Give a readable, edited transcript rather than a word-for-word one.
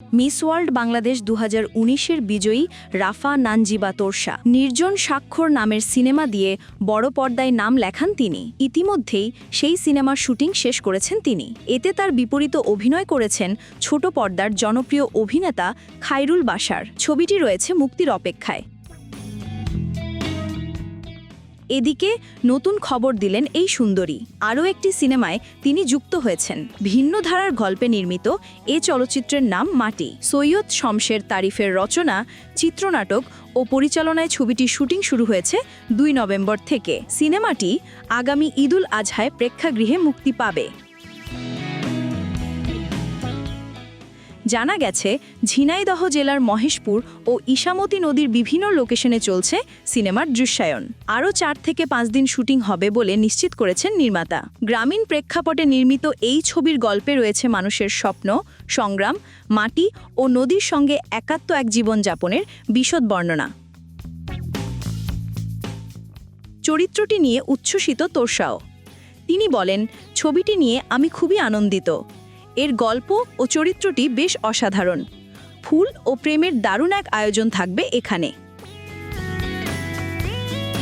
Miss world Bangladesh 2019-এর বিজয়ী রাফা নানজিবা তোরশা নির্জন স্বাক্ষর নামের সিনেমা দিয়ে বড় পর্দায় নাম লেখান তিনি। ইতিমধ্যেই সেই সিনেমার শুটিং শেষ করেছেন তিনি। এতে তার বিপরীত অভিনয় করেছেন ছোট পর্দার জনপ্রিয় অভিনেতা খায়রুল বাশার। ছবিটি রয়েছে মুক্তির অপেক্ষায়। এদিকে নতুন খবর দিলেন এই সুন্দরী। আরও একটি সিনেমায় তিনি যুক্ত হয়েছেন। ভিন্ন ধারার গল্পে নির্মিত এ চলচ্চিত্রের নাম মাটি। সৈয়দ শমশের তারিফের রচনা, চিত্রনাটক ও পরিচালনায় ছবিটির শুটিং শুরু হয়েছে 2 নভেম্বর থেকে। সিনেমাটি আগামী ঈদুল আজহায় প্রেক্ষাগৃহে মুক্তি পাবে। জানা গেছে, ঝিনাইদহ জেলার মহেশপুর ও ইসামতি নদীর বিভিন্ন লোকেশনে চলছে সিনেমার দৃশ্যায়ন। আরও 4 থেকে 5 দিন শুটিং হবে বলে নিশ্চিত করেছেন নির্মাতা। গ্রামীণ প্রেক্ষাপটে নির্মিত এই ছবির গল্পে রয়েছে মানুষের স্বপ্ন, সংগ্রাম, মাটি ও নদীর সঙ্গে একাত্ম এক জীবনযাপনের বিশদ বর্ণনা। চরিত্রটি নিয়ে উচ্ছ্বসিত তোরশাও। তিনি বলেন, ছবিটি নিয়ে আমি খুবই আনন্দিত। এর গল্প ও চরিত্রটি বেশ অসাধারণ। ফুল ও প্রেমের দারুণ এক আয়োজন থাকবে এখানে।